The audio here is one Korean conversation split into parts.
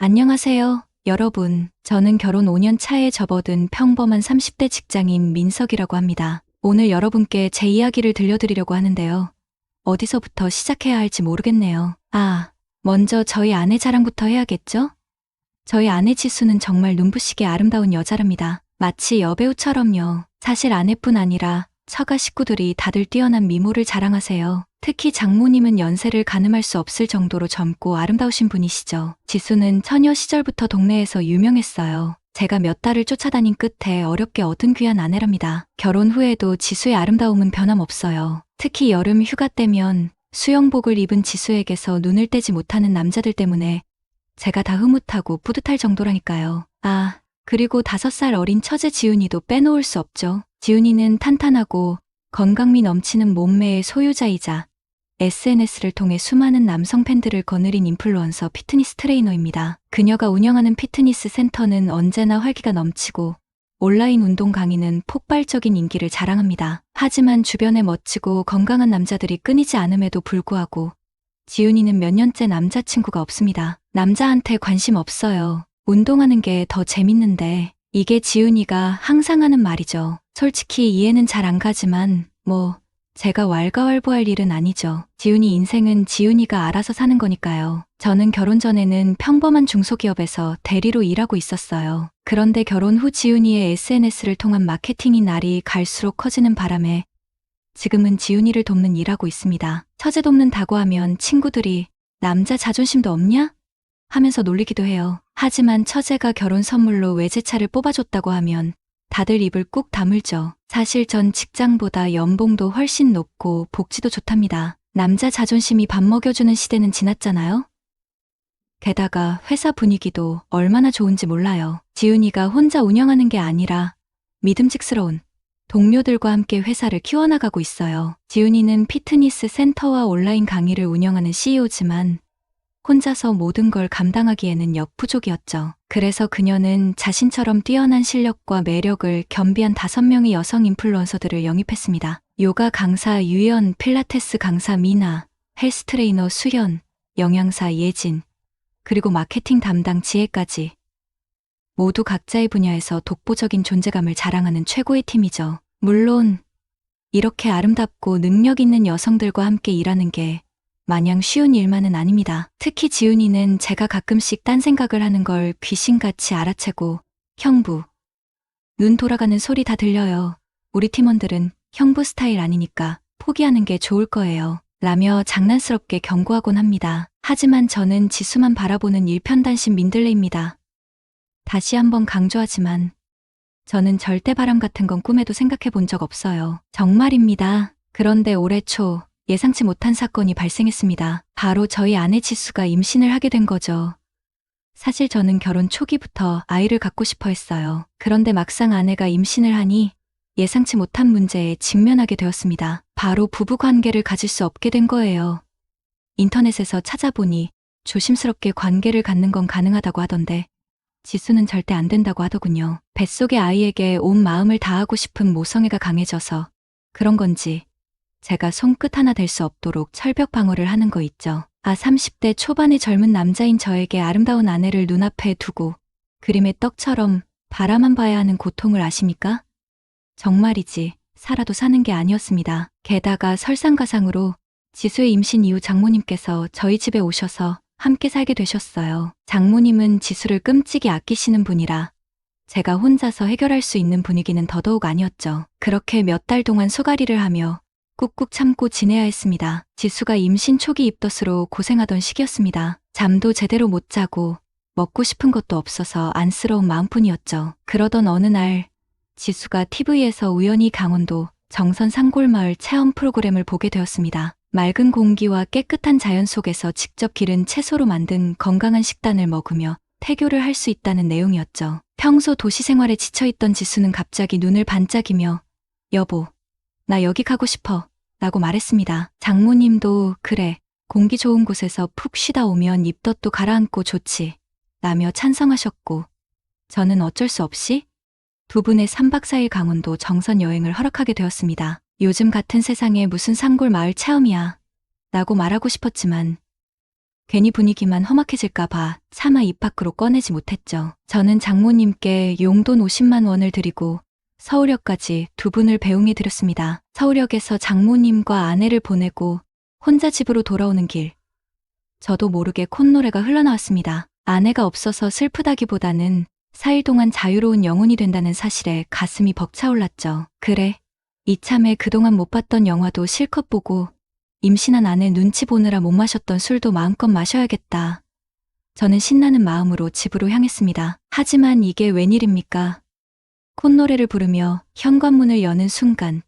안녕하세요, 여러분. 저는 결혼 5년 차에 접어든 평범한 30대 직장인 민석이라고 합니다. 오늘 여러분께 제 이야기를 들려드리려고 하는데요. 어디서부터 시작해야 할지 모르겠네요. 먼저 저희 아내 자랑부터 해야겠죠? 저희 아내 지수는 정말 눈부시게 아름다운 여자랍니다. 마치 여배우처럼요. 사실 아내뿐 아니라 처가 식구들이 다들 뛰어난 미모를 자랑하세요. 특히 장모님은 연세를 가늠할 수 없을 정도로 젊고 아름다우신 분이시죠. 지수는 처녀 시절부터 동네에서 유명했어요. 제가 몇 달을 쫓아다닌 끝에 어렵게 얻은 귀한 아내랍니다. 결혼 후에도 지수의 아름다움은 변함없어요. 특히 여름 휴가 때면 수영복을 입은 지수에게서 눈을 떼지 못하는 남자들 때문에 제가 다 흐뭇하고 뿌듯할 정도라니까요. 그리고 5살 어린 처제 지훈이도 빼놓을 수 없죠. 지훈이는 탄탄하고 건강미 넘치는 몸매의 소유자이자 SNS를 통해 수많은 남성 팬들을 거느린 인플루언서 피트니스 트레이너입니다. 그녀가 운영하는 피트니스 센터는 언제나 활기가 넘치고 온라인 운동 강의는 폭발적인 인기를 자랑합니다. 하지만 주변에 멋지고 건강한 남자들이 끊이지 않음에도 불구하고 지훈이는 몇 년째 남자친구가 없습니다. 남자한테 관심 없어요. 운동하는 게 더 재밌는데 이게 지훈이가 항상 하는 말이죠. 솔직히 이해는 잘 안 가지만 제가 왈가왈부할 일은 아니죠. 지훈이 인생은 지훈이가 알아서 사는 거니까요. 저는 결혼 전에는 평범한 중소기업에서 대리로 일하고 있었어요. 그런데 결혼 후 지훈이의 SNS를 통한 마케팅이 날이 갈수록 커지는 바람에 지금은 지훈이를 돕는 일하고 있습니다. 처제 돕는다고 하면 친구들이 남자 자존심도 없냐? 하면서 놀리기도 해요. 하지만 처제가 결혼 선물로 외제차를 뽑아줬다고 하면 다들 입을 꾹 다물죠. 사실 전 직장보다 연봉도 훨씬 높고 복지도 좋답니다. 남자 자존심이 밥 먹여주는 시대는 지났잖아요. 게다가 회사 분위기도 얼마나 좋은지 몰라요. 지훈이가 혼자 운영하는 게 아니라 믿음직스러운 동료들과 함께 회사를 키워나가고 있어요. 지훈이는 피트니스 센터와 온라인 강의를 운영하는 CEO지만 혼자서 모든 걸 감당하기에는 역부족이었죠. 그래서 그녀는 자신처럼 뛰어난 실력과 매력을 겸비한 5명의 여성 인플루언서들을 영입했습니다. 요가 강사 유연, 필라테스 강사 미나, 헬스 트레이너 수현, 영양사 예진, 그리고 마케팅 담당 지혜까지 모두 각자의 분야에서 독보적인 존재감을 자랑하는 최고의 팀이죠. 물론 이렇게 아름답고 능력 있는 여성들과 함께 일하는 게 마냥 쉬운 일만은 아닙니다. 특히 지훈이는 제가 가끔씩 딴 생각을 하는 걸 귀신같이 알아채고 형부, 눈 돌아가는 소리 다 들려요. 우리 팀원들은 형부 스타일 아니니까 포기하는 게 좋을 거예요. 라며 장난스럽게 경고하곤 합니다. 하지만 저는 지수만 바라보는 일편단심 민들레입니다. 다시 한번 강조하지만 저는 절대 바람 같은 건 꿈에도 생각해 본 적 없어요. 정말입니다. 그런데 올해 초 예상치 못한 사건이 발생했습니다. 바로 저희 아내 지수가 임신을 하게 된 거죠. 사실 저는 결혼 초기부터 아이를 갖고 싶어 했어요. 그런데 막상 아내가 임신을 하니 예상치 못한 문제에 직면하게 되었습니다. 바로 부부관계를 가질 수 없게 된 거예요. 인터넷에서 찾아보니 조심스럽게 관계를 갖는 건 가능하다고 하던데 지수는 절대 안 된다고 하더군요. 뱃속의 아이에게 온 마음을 다하고 싶은 모성애가 강해져서 그런 건지 제가 손끝 하나 댈 수 없도록 철벽 방어를 하는 거 있죠. 30대 초반의 젊은 남자인 저에게 아름다운 아내를 눈앞에 두고 그림의 떡처럼 바라만 봐야 하는 고통을 아십니까? 정말이지 살아도 사는 게 아니었습니다. 게다가 설상가상으로 지수의 임신 이후 장모님께서 저희 집에 오셔서 함께 살게 되셨어요. 장모님은 지수를 끔찍이 아끼시는 분이라 제가 혼자서 해결할 수 있는 분위기는 더더욱 아니었죠. 그렇게 몇 달 동안 소가리를 하며 꾹꾹 참고 지내야 했습니다. 지수가 임신 초기 입덧으로 고생하던 시기였습니다. 잠도 제대로 못 자고 먹고 싶은 것도 없어서 안쓰러운 마음뿐이었죠. 그러던 어느 날 지수가 TV에서 우연히 강원도 정선 산골마을 체험 프로그램을 보게 되었습니다. 맑은 공기와 깨끗한 자연 속에서 직접 기른 채소로 만든 건강한 식단을 먹으며 태교를 할 수 있다는 내용이었죠. 평소 도시 생활에 지쳐있던 지수는 갑자기 눈을 반짝이며 여보, 나 여기 가고 싶어 라고 말했습니다. 장모님도 그래, 공기 좋은 곳에서 푹 쉬다 오면 입덧도 가라앉고 좋지 라며 찬성하셨고 저는 어쩔 수 없이 두 분의 3박 4일 강원도 정선 여행을 허락하게 되었습니다. 요즘 같은 세상에 무슨 산골 마을 체험이야 라고 말하고 싶었지만 괜히 분위기만 험악해질까봐 차마 입 밖으로 꺼내지 못했죠. 저는 장모님께 용돈 50만 원을 드리고 서울역까지 두 분을 배웅해 드렸습니다. 서울역에서 장모님과 아내를 보내고 혼자 집으로 돌아오는 길. 저도 모르게 콧노래가 흘러나왔습니다. 아내가 없어서 슬프다기보다는 4일 동안 자유로운 영혼이 된다는 사실에 가슴이 벅차올랐죠. 그래, 이참에 그동안 못 봤던 영화도 실컷 보고 임신한 아내 눈치 보느라 못 마셨던 술도 마음껏 마셔야겠다. 저는 신나는 마음으로 집으로 향했습니다. 하지만 이게 웬일입니까? 콧노래를 부르며 현관문을 여는 순간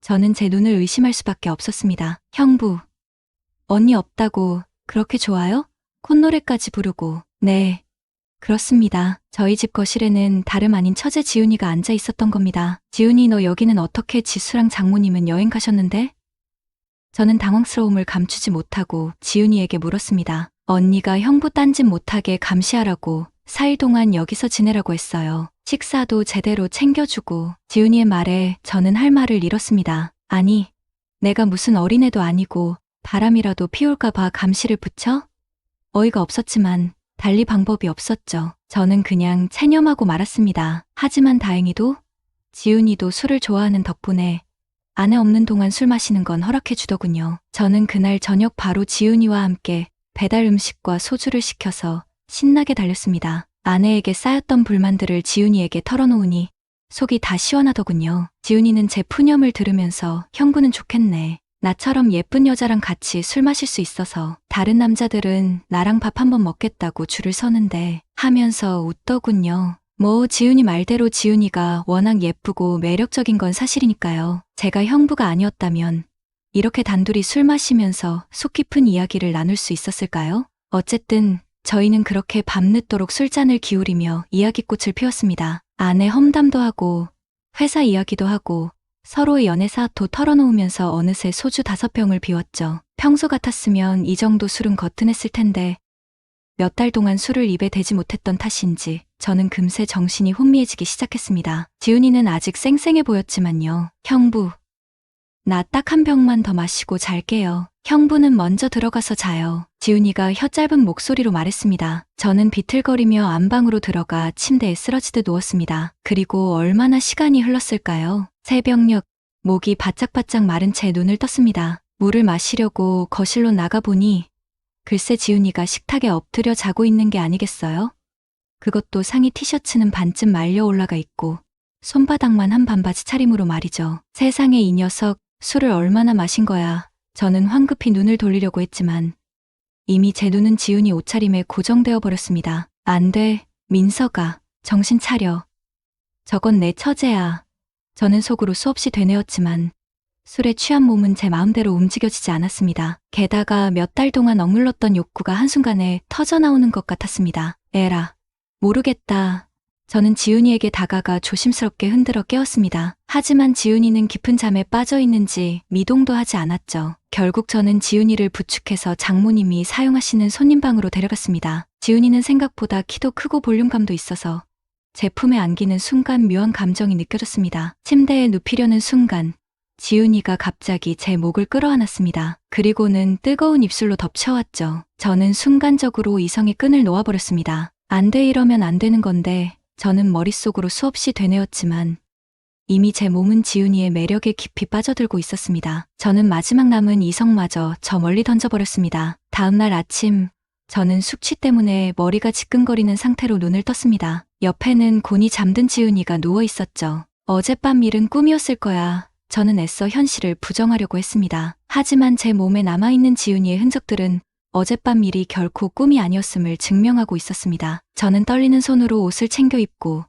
저는 제 눈을 의심할 수밖에 없었습니다. 형부, 언니 없다고 그렇게 좋아요? 콧노래까지 부르고. 네, 그렇습니다. 저희 집 거실에는 다름 아닌 처제 지훈이가 앉아 있었던 겁니다. 지훈이, 너 여기는 어떻게? 지수랑 장모님은 여행 가셨는데? 저는 당황스러움을 감추지 못하고 지훈이에게 물었습니다. 언니가 형부 딴짓 못하게 감시하라고 4일 동안 여기서 지내라고 했어요. 식사도 제대로 챙겨주고. 지훈이의 말에 저는 할 말을 잃었습니다. 아니, 내가 무슨 어린애도 아니고 바람이라도 피울까 봐 감시를 붙여? 어이가 없었지만 달리 방법이 없었죠. 저는 그냥 체념하고 말았습니다. 하지만 다행히도 지훈이도 술을 좋아하는 덕분에 아내 없는 동안 술 마시는 건 허락해 주더군요. 저는 그날 저녁 바로 지훈이와 함께 배달 음식과 소주를 시켜서 신나게 달렸습니다. 아내에게 쌓였던 불만들을 지훈이에게 털어놓으니 속이 다 시원하더군요. 지훈이는 제 푸념을 들으면서 형부는 좋겠네. 나처럼 예쁜 여자랑 같이 술 마실 수 있어서. 다른 남자들은 나랑 밥 한번 먹겠다고 줄을 서는데 하면서 웃더군요. 뭐 지훈이 말대로 지훈이가 워낙 예쁘고 매력적인 건 사실이니까요. 제가 형부가 아니었다면 이렇게 단둘이 술 마시면서 속 깊은 이야기를 나눌 수 있었을까요? 어쨌든 저희는 그렇게 밤늦도록 술잔을 기울이며 이야기꽃을 피웠습니다. 아내 험담도 하고 회사 이야기도 하고 서로의 연애사도 털어놓으면서 어느새 소주 5병을 비웠죠. 평소 같았으면 이 정도 술은 거뜬했을 텐데 몇 달 동안 술을 입에 대지 못했던 탓인지 저는 금세 정신이 혼미해지기 시작했습니다. 지훈이는 아직 쌩쌩해 보였지만요. 형부, 나 딱 한 병만 더 마시고 잘게요. 형부는 먼저 들어가서 자요. 지훈이가 혀 짧은 목소리로 말했습니다. 저는 비틀거리며 안방으로 들어가 침대에 쓰러지듯 누웠습니다. 그리고 얼마나 시간이 흘렀을까요? 새벽녘, 목이 바짝바짝 마른 채 눈을 떴습니다. 물을 마시려고 거실로 나가보니 글쎄 지훈이가 식탁에 엎드려 자고 있는 게 아니겠어요? 그것도 상의 티셔츠는 반쯤 말려 올라가 있고 손바닥만 한 반바지 차림으로 말이죠. 세상에, 이 녀석 술을 얼마나 마신 거야. 저는 황급히 눈을 돌리려고 했지만 이미 제 눈은 지훈이 옷차림에 고정되어 버렸습니다. 안 돼, 민서가. 정신 차려. 저건 내 처제야. 저는 속으로 수없이 되뇌었지만 술에 취한 몸은 제 마음대로 움직여지지 않았습니다. 게다가 몇 달 동안 억눌렀던 욕구가 한순간에 터져나오는 것 같았습니다. 에라, 모르겠다. 저는 지훈이에게 다가가 조심스럽게 흔들어 깨웠습니다. 하지만 지훈이는 깊은 잠에 빠져 있는지 미동도 하지 않았죠. 결국 저는 지훈이를 부축해서 장모님이 사용하시는 손님방으로 데려갔습니다. 지훈이는 생각보다 키도 크고 볼륨감도 있어서 제 품에 안기는 순간 묘한 감정이 느껴졌습니다. 침대에 눕히려는 순간 지훈이가 갑자기 제 목을 끌어안았습니다. 그리고는 뜨거운 입술로 덮쳐왔죠. 저는 순간적으로 이성의 끈을 놓아버렸습니다. 안 돼, 이러면 안 되는 건데. 저는 머릿속으로 수없이 되뇌었지만 이미 제 몸은 지훈이의 매력에 깊이 빠져들고 있었습니다. 저는 마지막 남은 이성마저 저 멀리 던져버렸습니다. 다음날 아침, 저는 숙취 때문에 머리가 지끈거리는 상태로 눈을 떴습니다. 옆에는 곤히 잠든 지훈이가 누워 있었죠. 어젯밤 일은 꿈이었을 거야. 저는 애써 현실을 부정하려고 했습니다. 하지만 제 몸에 남아있는 지훈이의 흔적들은 어젯밤 일이 결코 꿈이 아니었음을 증명하고 있었습니다. 저는 떨리는 손으로 옷을 챙겨 입고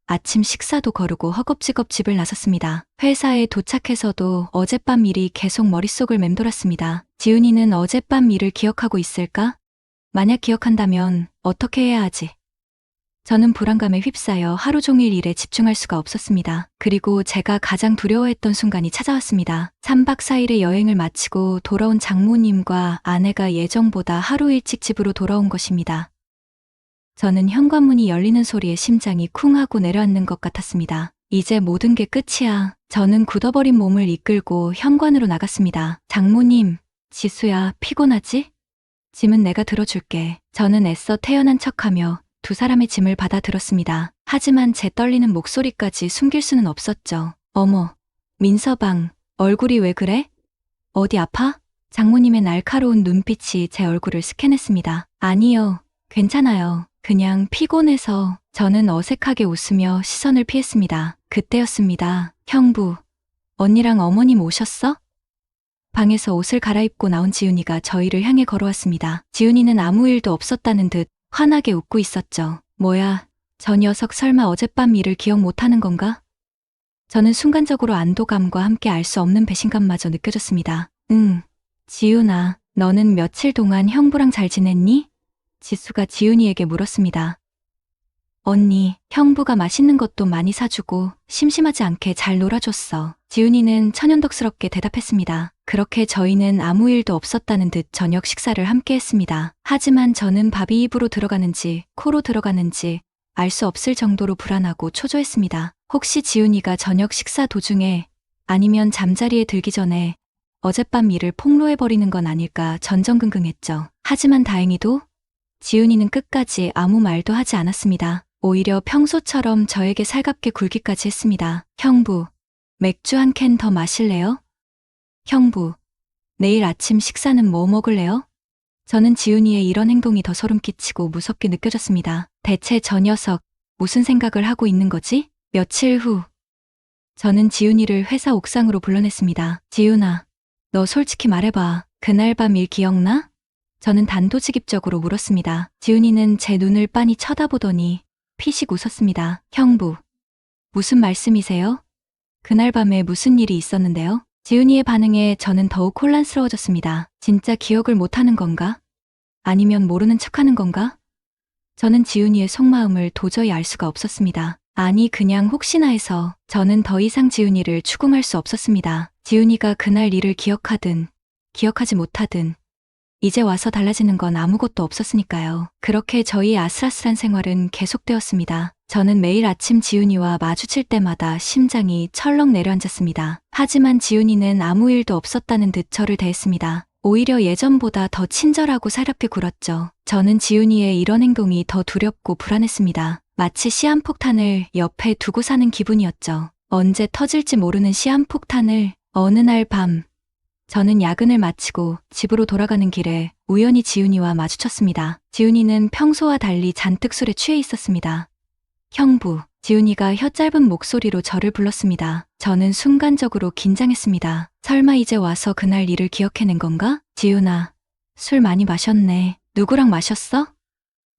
아침 식사도 거르고 허겁지겁 집을 나섰습니다. 회사에 도착해서도 어젯밤 일이 계속 머릿속을 맴돌았습니다. 지훈이는 어젯밤 일을 기억하고 있을까? 만약 기억한다면 어떻게 해야 하지? 저는 불안감에 휩싸여 하루 종일 일에 집중할 수가 없었습니다. 그리고 제가 가장 두려워했던 순간이 찾아왔습니다. 3박 4일의 여행을 마치고 돌아온 장모님과 아내가 예정보다 하루 일찍 집으로 돌아온 것입니다. 저는 현관문이 열리는 소리에 심장이 쿵 하고 내려앉는 것 같았습니다. 이제 모든 게 끝이야. 저는 굳어버린 몸을 이끌고 현관으로 나갔습니다. 장모님, 지수야, 피곤하지? 짐은 내가 들어줄게. 저는 애써 태연한 척하며 두 사람의 짐을 받아 들었습니다. 하지만 제 떨리는 목소리까지 숨길 수는 없었죠. 어머, 민서방, 얼굴이 왜 그래? 어디 아파? 장모님의 날카로운 눈빛이 제 얼굴을 스캔했습니다. 아니요, 괜찮아요. 그냥 피곤해서. 저는 어색하게 웃으며 시선을 피했습니다. 그때였습니다. 형부, 언니랑 어머님 오셨어? 방에서 옷을 갈아입고 나온 지훈이가 저희를 향해 걸어왔습니다. 지훈이는 아무 일도 없었다는 듯 환하게 웃고 있었죠. 뭐야, 저 녀석 설마 어젯밤 일을 기억 못하는 건가? 저는 순간적으로 안도감과 함께 알 수 없는 배신감마저 느껴졌습니다. 응, 지훈아, 너는 며칠 동안 형부랑 잘 지냈니? 지수가 지훈이에게 물었습니다. 언니, 형부가 맛있는 것도 많이 사주고 심심하지 않게 잘 놀아줬어. 지훈이는 천연덕스럽게 대답했습니다. 그렇게 저희는 아무 일도 없었다는 듯 저녁 식사를 함께 했습니다. 하지만 저는 밥이 입으로 들어가는지 코로 들어가는지 알 수 없을 정도로 불안하고 초조했습니다. 혹시 지훈이가 저녁 식사 도중에 아니면 잠자리에 들기 전에 어젯밤 일을 폭로해버리는 건 아닐까 전전긍긍했죠. 하지만 다행히도 지훈이는 끝까지 아무 말도 하지 않았습니다. 오히려 평소처럼 저에게 살갑게 굴기까지 했습니다. 형부, 맥주 한 캔 더 마실래요? 형부, 내일 아침 식사는 뭐 먹을래요? 저는 지훈이의 이런 행동이 더 소름 끼치고 무섭게 느껴졌습니다. 대체 저 녀석 무슨 생각을 하고 있는 거지? 며칠 후 저는 지훈이를 회사 옥상으로 불러냈습니다. 지훈아, 너 솔직히 말해봐. 그날 밤 일 기억나? 저는 단도직입적으로 물었습니다. 지훈이는 제 눈을 빤히 쳐다보더니 피식 웃었습니다. 형부, 무슨 말씀이세요? 그날 밤에 무슨 일이 있었는데요? 지훈이의 반응에 저는 더욱 혼란스러워졌습니다. 진짜 기억을 못하는 건가? 아니면 모르는 척하는 건가? 저는 지훈이의 속마음을 도저히 알 수가 없었습니다. 아니, 그냥 혹시나 해서. 저는 더 이상 지훈이를 추궁할 수 없었습니다. 지훈이가 그날 일을 기억하든 기억하지 못하든 이제 와서 달라지는 건 아무것도 없었으니까요. 그렇게 저희의 아슬아슬한 생활은 계속되었습니다. 저는 매일 아침 지훈이와 마주칠 때마다 심장이 철렁 내려앉았습니다. 하지만 지훈이는 아무 일도 없었다는 듯 저를 대했습니다. 오히려 예전보다 더 친절하고 살갑게 굴었죠. 저는 지훈이의 이런 행동이 더 두렵고 불안했습니다. 마치 시한폭탄을 옆에 두고 사는 기분이었죠. 언제 터질지 모르는 시한폭탄을. 어느 날 밤, 저는 야근을 마치고 집으로 돌아가는 길에 우연히 지훈이와 마주쳤습니다. 지훈이는 평소와 달리 잔뜩 술에 취해 있었습니다. 형부, 지훈이가 혀짧은 목소리로 저를 불렀습니다. 저는 순간적으로 긴장했습니다. 설마 이제 와서 그날 일을 기억해낸 건가? 지훈아, 술 많이 마셨네. 누구랑 마셨어?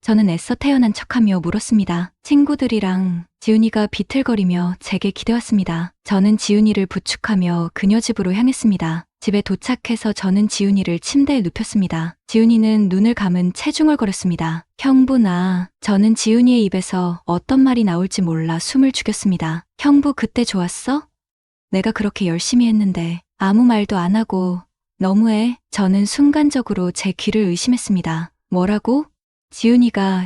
저는 애써 태연한 척하며 물었습니다. 친구들이랑. 지훈이가 비틀거리며 제게 기대왔습니다. 저는 지훈이를 부축하며 그녀 집으로 향했습니다. 집에 도착해서 저는 지훈이를 침대에 눕혔습니다. 지훈이는 눈을 감은 채 중얼거렸습니다. 형부나. 저는 지훈이의 입에서 어떤 말이 나올지 몰라 숨을 죽였습니다. 형부 그때 좋았어? 내가 그렇게 열심히 했는데 아무 말도 안 하고. 너무해. 저는 순간적으로 제 귀를 의심했습니다. 뭐라고?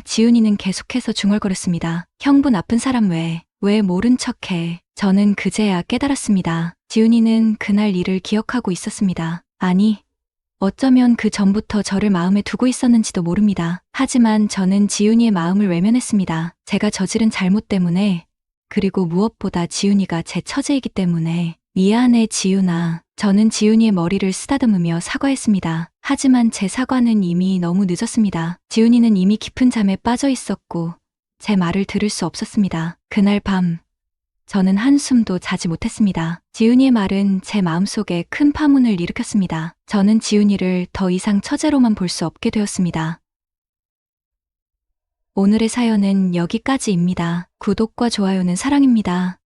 지훈이는 계속해서 중얼거렸습니다. 형부 나쁜 사람 왜 모른 척해. 저는 그제야 깨달았습니다. 지훈이는 그날 일을 기억하고 있었습니다. 아니, 어쩌면 그 전부터 저를 마음에 두고 있었는지도 모릅니다. 하지만 저는 지훈이의 마음을 외면했습니다. 제가 저지른 잘못 때문에, 그리고 무엇보다 지훈이가 제 처제이기 때문에. 미안해, 지훈아. 저는 지훈이의 머리를 쓰다듬으며 사과했습니다. 하지만 제 사과는 이미 너무 늦었습니다. 지훈이는 이미 깊은 잠에 빠져 있었고 제 말을 들을 수 없었습니다. 그날 밤 저는 한숨도 자지 못했습니다. 지훈이의 말은 제 마음속에 큰 파문을 일으켰습니다. 저는 지훈이를 더 이상 처제로만 볼 수 없게 되었습니다. 오늘의 사연은 여기까지입니다. 구독과 좋아요는 사랑입니다.